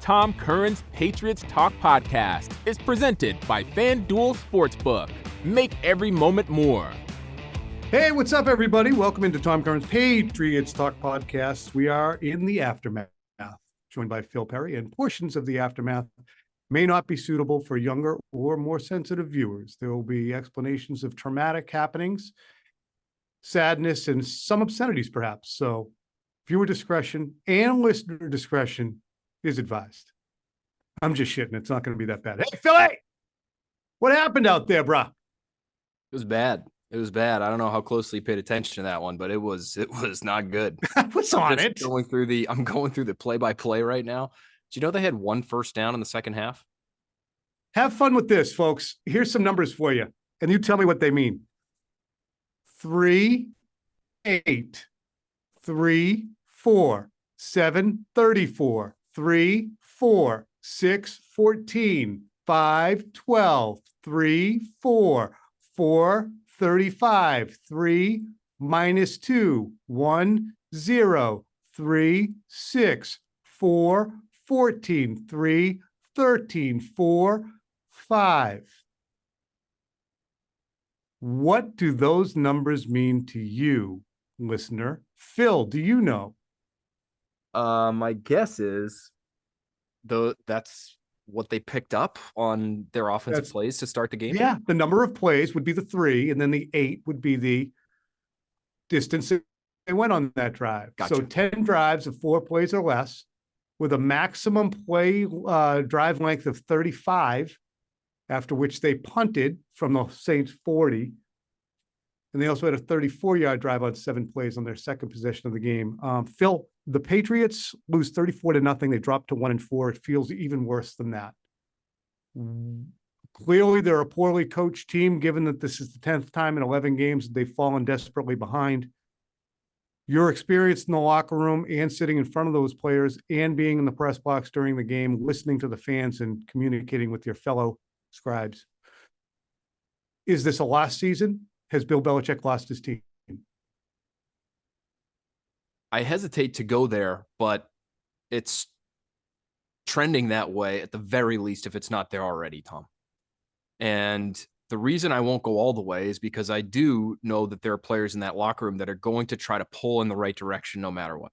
Tom Curran's Patriots Talk podcast is presented by FanDuel Sportsbook. Make every moment more. Hey, what's up, everybody? Welcome into Tom Curran's Patriots Talk podcast. We are in the aftermath, joined by Phil Perry, and portions of the aftermath may not be suitable for younger or more sensitive viewers. There will be explanations of traumatic happenings, sadness, and some obscenities, perhaps. So viewer discretion and listener discretion is advised. I'm just shitting. It's not going to be that bad. Hey, Philly! What happened out there, bro? It was bad. It was bad. I don't know how closely you paid attention to that one, but it was not good. What's on it? I'm going through the play-by-play right now. Do you know they had one first down in the second half? Have fun with this, folks. Here's some numbers for you, and you tell me what they mean. 3, 8, 3, 4, 7, 34, 3, 4, 6, 14, 5, 12, 3, 4, 4, 35, 3, minus 2, 1, 0, 3, 6, 4, 14, 3, 13, 4, 5. What do those numbers mean to you, listener? Phil, do you know? My guess is that's what they picked up on their offensive plays to start the game. Yeah, the number of plays would be the 3, and then the 8 would be the distance they went on that drive. Gotcha. So 10 drives of 4 plays or less, with a maximum play drive length of 35, after which they punted from the Saints 40. And they also had a 34-yard drive on 7 plays on their second possession of the game. Phil, the Patriots lose 34-0. They drop to 1-4. It feels even worse than that. Clearly, they're a poorly coached team, given that this is the 10th time in 11 games that they've fallen desperately behind. Your experience in the locker room and sitting in front of those players and being in the press box during the game, listening to the fans and communicating with your fellow scribes. Is this a lost season? Has Bill Belichick lost his team? I hesitate to go there, but it's trending that way at the very least, if it's not there already, Tom. And the reason I won't go all the way is because I do know that there are players in that locker room that are going to try to pull in the right direction no matter what.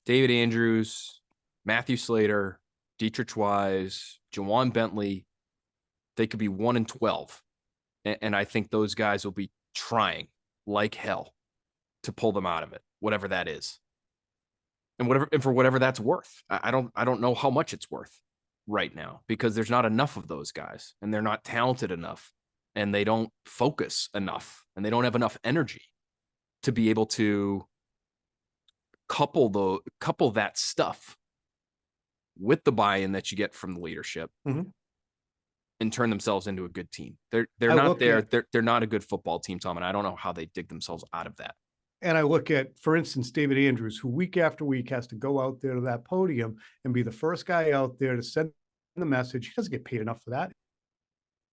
David Andrews, Matthew Slater, Dietrich Wise, Jawan Bentley, they could be 1-12. And I think those guys will be trying like hell to pull them out of it, whatever that is. And for whatever that's worth. I don't know how much it's worth right now, because there's not enough of those guys, and they're not talented enough, and they don't focus enough, and they don't have enough energy to be able to couple that stuff with the buy-in that you get from the leadership. Mm-hmm. And turn themselves into a good team. They're not there. They're not a good football team, Tom, and I don't know how they dig themselves out of that. And I look at, for instance, David Andrews, who week after week has to go out there to that podium and be the first guy out there to send the message. He doesn't get paid enough for that.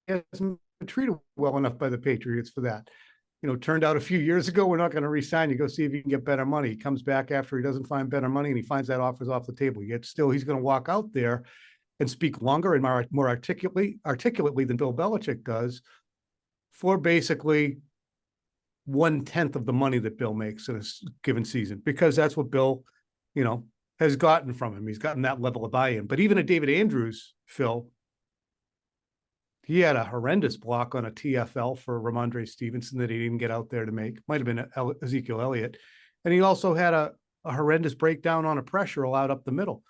He hasn't been treated well enough by the Patriots for that. You know, turned out a few years ago, we're not going to re-sign you. Go see if you can get better money. He comes back after he doesn't find better money, and he finds that offer's off the table. Yet still, he's going to walk out there and speak longer and more articulately than Bill Belichick does, for basically 1/10 of the money that Bill makes in a given season, because that's what Bill, has gotten from him. He's gotten that level of buy-in. But even a David Andrews, Phil, he had a horrendous block on a TFL for Ramondre Stevenson that he didn't get out there to make. Might have been Ezekiel Elliott. And he also had a horrendous breakdown on a pressure allowed up the middle.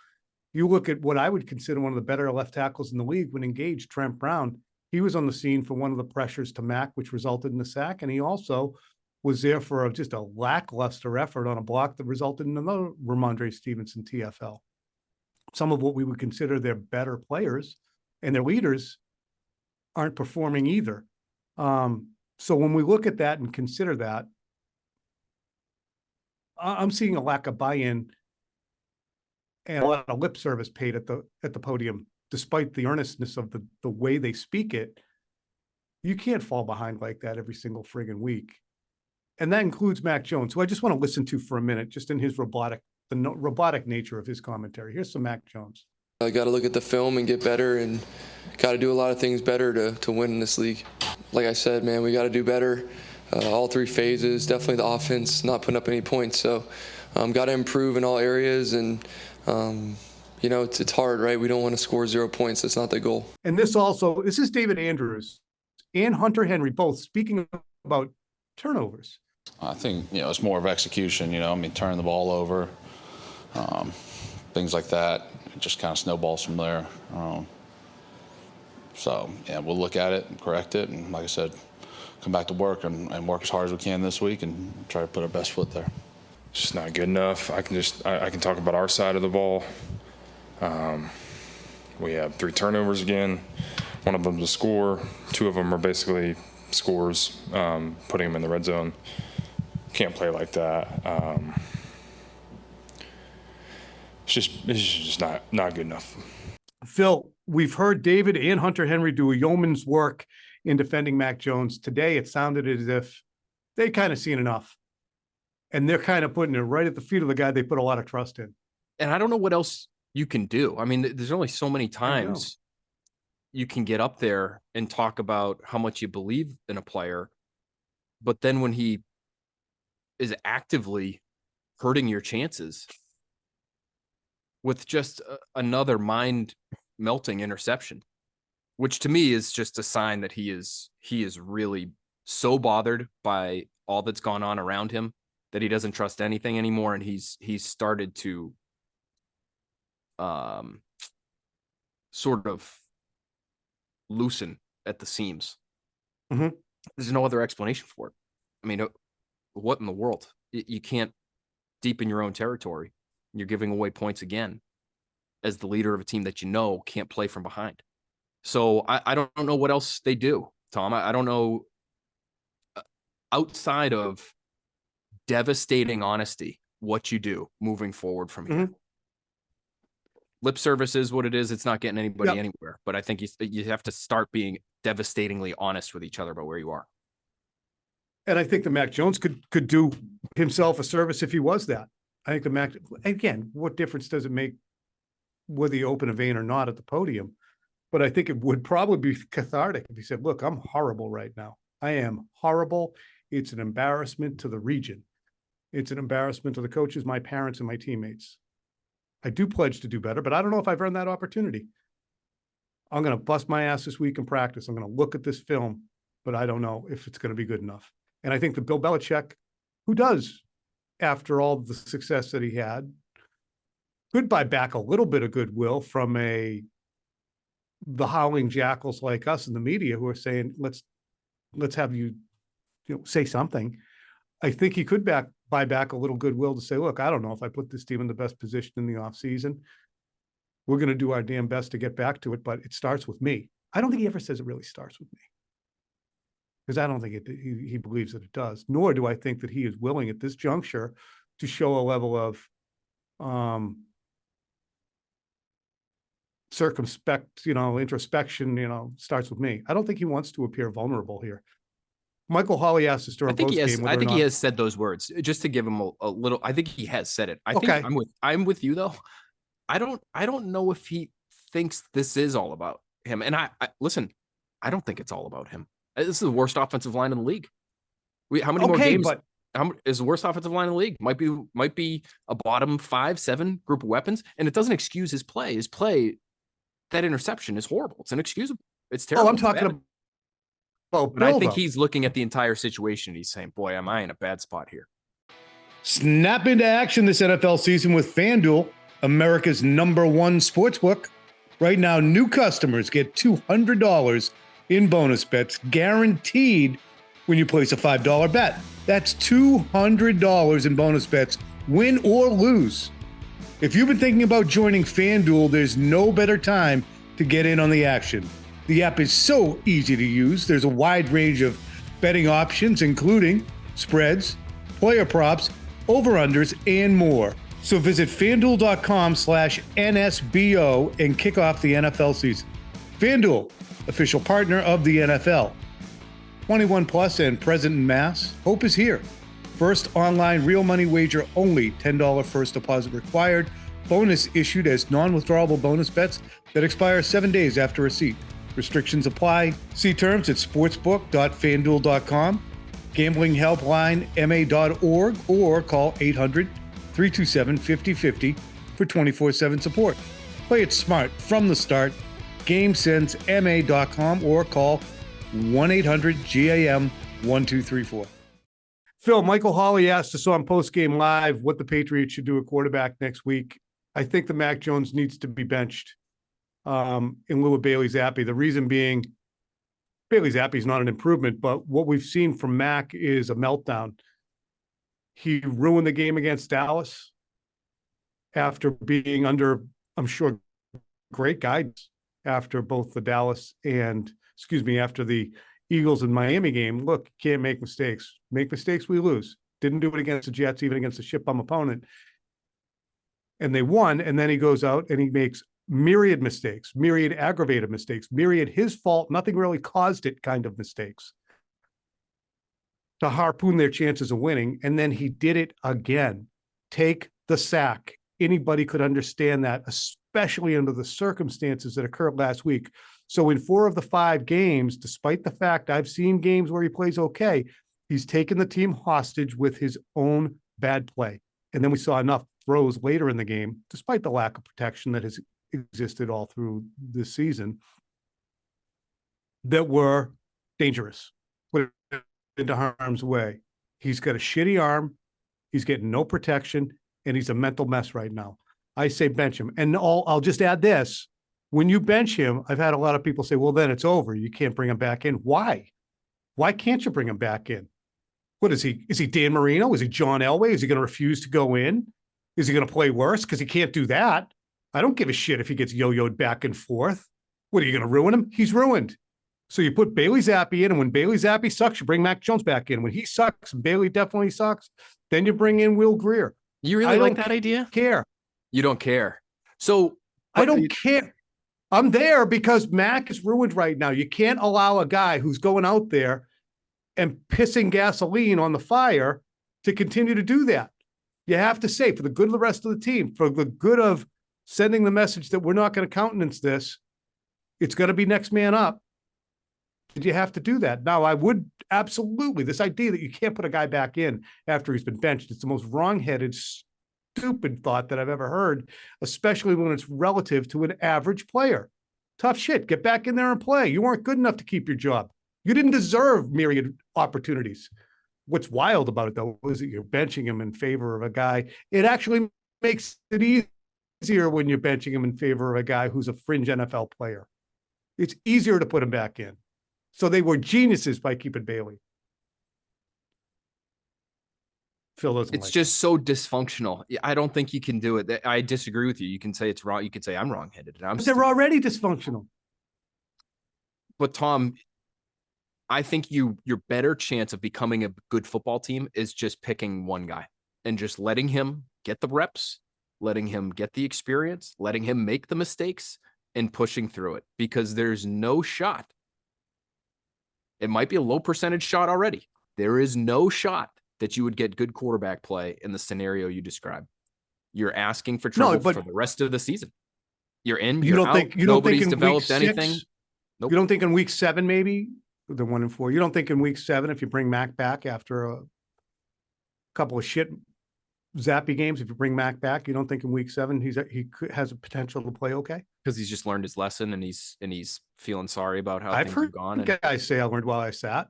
You look at what I would consider one of the better left tackles in the league when engaged, Trent Brown. He was on the scene for one of the pressures to Mack, which resulted in a sack. And he also was there for just a lackluster effort on a block that resulted in another Ramondre Stevenson TFL. Some of what we would consider their better players and their leaders aren't performing either. So when we look at that and consider that, I'm seeing a lack of buy-in and a lot of lip service paid at the podium, despite the earnestness of the way they speak it. You can't fall behind like that every single friggin' week. And that includes Mac Jones, who I just want to listen to for a minute, just in his robotic nature of his commentary. Here's some Mac Jones. I got to look at the film and get better, and got to do a lot of things better to win in this league. Like I said, man, we got to do better. All three phases, definitely the offense, not putting up any points. So got to improve in all areas, and it's hard, right? We don't want to score 0 points. That's not the goal. And this is David Andrews and Hunter Henry both speaking about turnovers. I think, it's more of execution, turning the ball over, things like that. It just kind of snowballs from there. We'll look at it and correct it. And like I said, come back to work and work as hard as we can this week and try to put our best foot there. It's just not good enough. I can talk about our side of the ball. We have 3 turnovers again. One of them's a score. 2 of them are basically scores, putting them in the red zone. Can't play like that. It's just not good enough. Phil, we've heard David and Hunter Henry do a yeoman's work in defending Mac Jones. Today, it sounded as if they kind of seen enough. And they're kind of putting it right at the feet of the guy they put a lot of trust in. And I don't know what else you can do. I mean, there's only so many times you can get up there and talk about how much you believe in a player. But then when he is actively hurting your chances with just another mind-melting interception, which to me is just a sign that he is really so bothered by all that's gone on around him that he doesn't trust anything anymore, and he's started to sort of loosen at the seams. Mm-hmm. There's no other explanation for it. I mean, what in the world? You can't deepen your own territory. You're giving away points again as the leader of a team that can't play from behind. So I don't know what else they do, Tom. I don't know, outside of devastating honesty, what you do moving forward from here. Mm-hmm. Lip service is what it is. It's not getting anybody anywhere. But I think you have to start being devastatingly honest with each other about where you are. And I think the Mac Jones could do himself a service if he was that. I think the Mac, again, what difference does it make whether you open a vein or not at the podium? But I think it would probably be cathartic if he said, look, I'm horrible right now. I am horrible. It's an embarrassment to the region. It's an embarrassment to the coaches, my parents, and my teammates. I do pledge to do better, but I don't know if I've earned that opportunity. I'm going to bust my ass this week in practice. I'm going to look at this film, but I don't know if it's going to be good enough. And I think that Bill Belichick, who does, after all the success that he had, could buy back a little bit of goodwill from the howling jackals like us in the media who are saying, let's have you say something. I think he could buy back a little goodwill to say, look, I don't know if I put this team in the best position in the offseason. We're going to do our damn best to get back to it, but it starts with me. I don't think he ever says it really starts with me, because I don't think he believes that it does, nor do I think that he is willing at this juncture to show a level of circumspect, introspection, starts with me. I don't think he wants to appear vulnerable here. Michael Hawley asked us during post game. I think he has said those words just to give him a little. I think he has said it. I think I'm with you though. I don't know if he thinks this is all about him. And I listen, I don't think it's all about him. This is the worst offensive line in the league. How many more games? How is the worst offensive line in the league? Might be a bottom 5-7 group of weapons, and it doesn't excuse his play. His play, that interception is horrible. It's inexcusable. It's terrible. Oh, I'm talking about. But I think he's looking at the entire situation. And he's saying, "Boy, am I in a bad spot here." Snap into action this NFL season with FanDuel, America's #1 sportsbook. Right now, new customers get $200 in bonus bets guaranteed when you place a $5 bet. That's $200 in bonus bets, win or lose. If you've been thinking about joining FanDuel, there's no better time to get in on the action. The app is so easy to use. There's a wide range of betting options, including spreads, player props, over-unders, and more. So visit FanDuel.com/NSBO and kick off the NFL season. FanDuel, official partner of the NFL. 21 plus and present in Mass. Hope is here. First online real money wager only. $10 first deposit required. Bonus issued as non-withdrawable bonus bets that expire 7 days after receipt. Restrictions apply. See terms at sportsbook.fanduel.com, gamblinghelplinema.org, or call 800-327-5050 for 24/7 support. Play it smart from the start. GameSenseMA.com or call 1-800-GAM-1234. Phil, Michael Hawley asked us on Postgame Live what the Patriots should do at quarterback next week. I think the Mac Jones needs to be benched in lieu of Bailey Zappi. The reason being, Bailey Zappi is not an improvement, but what we've seen from Mac is a meltdown. He ruined the game against Dallas after being under, I'm sure, great guidance after both the after the Eagles and Miami game. Look, can't make mistakes. Make mistakes, we lose. Didn't do it against the Jets, even against a shit bum opponent. And they won, and then he goes out and he makes myriad mistakes, myriad aggravated mistakes, myriad his fault, nothing really caused it kind of mistakes to harpoon their chances of winning. And then he did it again. Take the sack. Anybody could understand that, especially under the circumstances that occurred last week. So in 4 of the 5 games, despite the fact I've seen games where he plays okay, he's taken the team hostage with his own bad play. And then we saw enough throws later in the game, despite the lack of protection that has existed all through this season, that were dangerous, put it into harm's way. He's got a shitty arm. He's getting no protection, and he's a mental mess right now. I say bench him. And I'll just add this. When you bench him, I've had a lot of people say, well, then it's over. You can't bring him back in. Why? Why can't you bring him back in? What is he? Is he Dan Marino? Is he John Elway? Is he going to refuse to go in? Is he going to play worse? Because he can't do that. I don't give a shit if he gets yo-yoed back and forth. What, are you going to ruin him? He's ruined. So you put Bailey Zappi in, and when Bailey Zappi sucks, you bring Mac Jones back in. When he sucks, and Bailey definitely sucks, then you bring in Will Grier. You really like that idea? Care. You don't care. So I don't care. I'm there because Mac is ruined right now. You can't allow a guy who's going out there and pissing gasoline on the fire to continue to do that. You have to say, for the good of the rest of the team, for the good of sending the message that we're not going to countenance this, it's going to be next man up. You have to do that. Now, I would absolutely, this idea that you can't put a guy back in after he's been benched, it's the most wrong-headed, stupid thought that I've ever heard, especially when it's relative to an average player. Tough shit. Get back in there and play. You weren't good enough to keep your job. You didn't deserve myriad opportunities. What's wild about it, though, is that you're benching him in favor of a guy. It actually makes it easier when you're benching him in favor of a guy who's a fringe NFL player. It's easier to put him back in. So they were geniuses by keeping Bailey. Phil doesn't it's like just so dysfunctional. I don't think you can do it. I disagree with you. You can say it's wrong. You can say I'm wrong-headed. But they're already dysfunctional. But Tom, I think your better chance of becoming a good football team is just picking one guy and just letting him get the reps, letting him get the experience, letting him make the mistakes, and pushing through it, because there's no shot. It might be a low percentage shot already. There is no shot that you would get good quarterback play in the scenario you described. You're asking for trouble for the rest of the season. You're in, you're out. Nobody's developed anything. Nope. You don't think in week 7, maybe they're 1-4. You don't think in week 7, if you bring Mac back after a couple of shit Zappy games, if you bring Mac back, you don't think in week 7 he has a potential to play okay? Because he's just learned his lesson and he's feeling sorry about how things have gone. I've heard guys say I learned while I sat.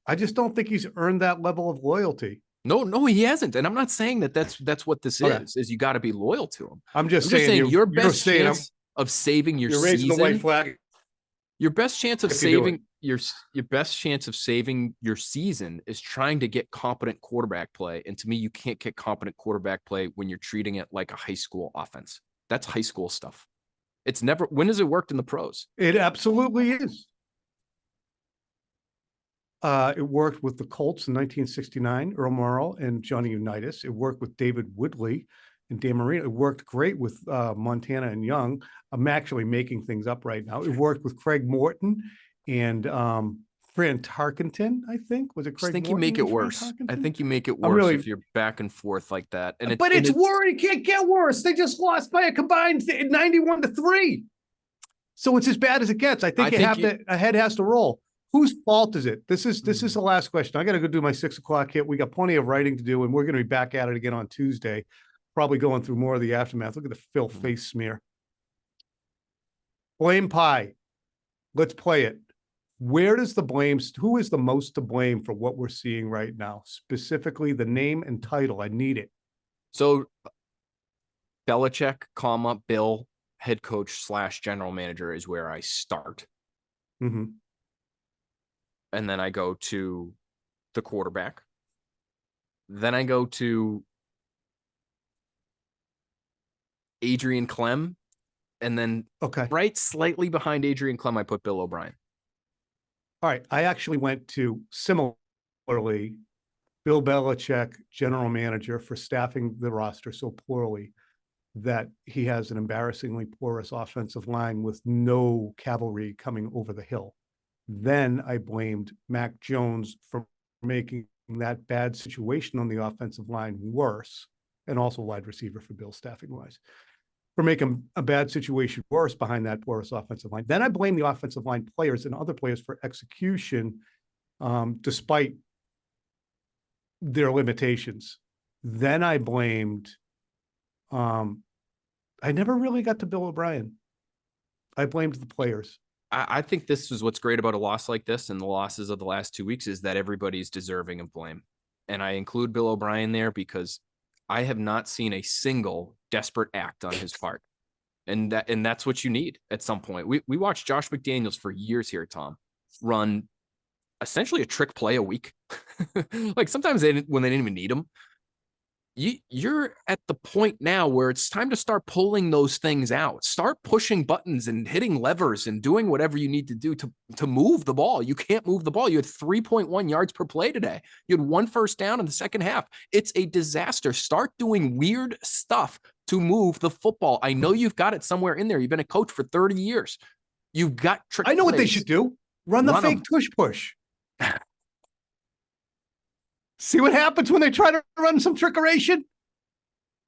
I just don't think he's earned that level of loyalty. No, he hasn't. And I'm not saying that's what this is you got to be loyal to him. I'm just saying your best chance of saving your season. Raising the white flag. Your best chance of saving your best chance of saving your season is trying to get competent quarterback play. And to me, you can't get competent quarterback play when you're treating it like a high school offense. That's high school stuff. It's never, when has it worked in the pros? It absolutely is. It worked with the Colts in 1969, Earl Morrall and Johnny Unitas. It worked with David Woodley and Dan Marino. It worked great with Montana and Young. I'm actually making things up right now. It worked with Craig Morton and Fran Tarkenton, I think. Was it Craig I think you Morton make it and Fran worse. I Tarkenton? think you make it I'm worse really- if you're back and forth like that. And But it's worse. It can't get worse. They just lost by a combined 91-3. So it's as bad as it gets. I think a head has to roll. Whose fault is it? This is the last question. I got to go do my 6 o'clock hit. We got plenty of writing to do, and we're going to be back at it again on Tuesday, probably going through more of the aftermath. Look at the Phil face smear. Blame pie. Let's play it. Where does the blame? Who is the most to blame for what we're seeing right now? Specifically, the name and title. I need it. So Belichick, Bill, head coach / general manager is where I start. Mm-hmm. And then I go to the quarterback. Then I go to Adrian Clem. And then right slightly behind Adrian Clem, I put Bill O'Brien. All right. I actually went to similarly Bill Belichick, general manager, for staffing the roster so poorly that he has an embarrassingly porous offensive line with no cavalry coming over the hill. Then I blamed Mac Jones for making that bad situation on the offensive line worse, and also wide receiver for Bill staffing wise, for making a bad situation worse behind that porous offensive line. Then I blame the offensive line players and other players for execution, despite their limitations. Then I blamed, I never really got to Bill O'Brien. I blamed the players. I think this is what's great about a loss like this and the losses of the last 2 weeks is that everybody's deserving of blame. And I include Bill O'Brien there because I have not seen a single desperate act on his part. And that's what you need at some point. We watched Josh McDaniels for years here, Tom, run essentially a trick play a week. Like sometimes when they didn't even need him. You're at the point now where it's time to start pulling those things out. Start pushing buttons and hitting levers and doing whatever you need to do to move the ball. You can't move the ball. You had 3.1 yards per play today. You had 1 first down in the second half. It's a disaster. Start doing weird stuff to move the football. I know you've got it somewhere in there. You've been a coach for 30 years. You've got trick I know plays. what they should do. Run the fake tush push. See what happens when they try to run some trickeration?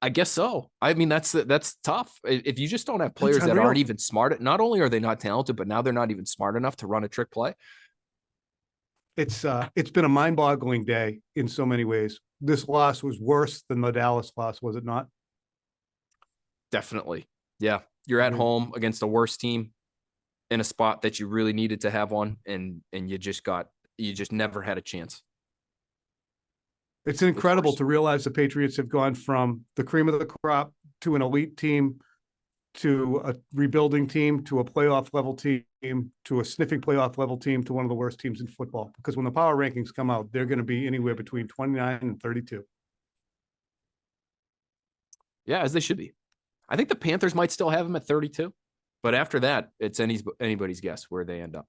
I guess so. I mean, that's tough. If you just don't have players that unreal. aren't even smart, not only are they not talented, but now they're not even smart enough to run a trick play. It's been a mind-boggling day in so many ways. This loss was worse than the Dallas loss, was it not? Definitely. Yeah. You're at home against a worse team in a spot that you really needed to have one, and you just never had a chance. It's incredible to realize the Patriots have gone from the cream of the crop to an elite team to a rebuilding team to a playoff level team to a sniffing playoff level team to one of the worst teams in football. Because when the power rankings come out, they're going to be anywhere between 29 and 32. Yeah, as they should be. I think the Panthers might still have them at 32, but after that, it's anybody's guess where they end up.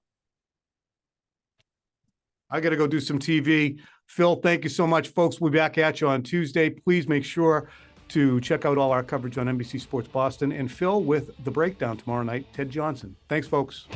I got to go do some TV. Phil, thank you so much, folks. We'll be back at you on Tuesday. Please make sure to check out all our coverage on NBC Sports Boston. And Phil with the breakdown tomorrow night, Ted Johnson. Thanks, folks.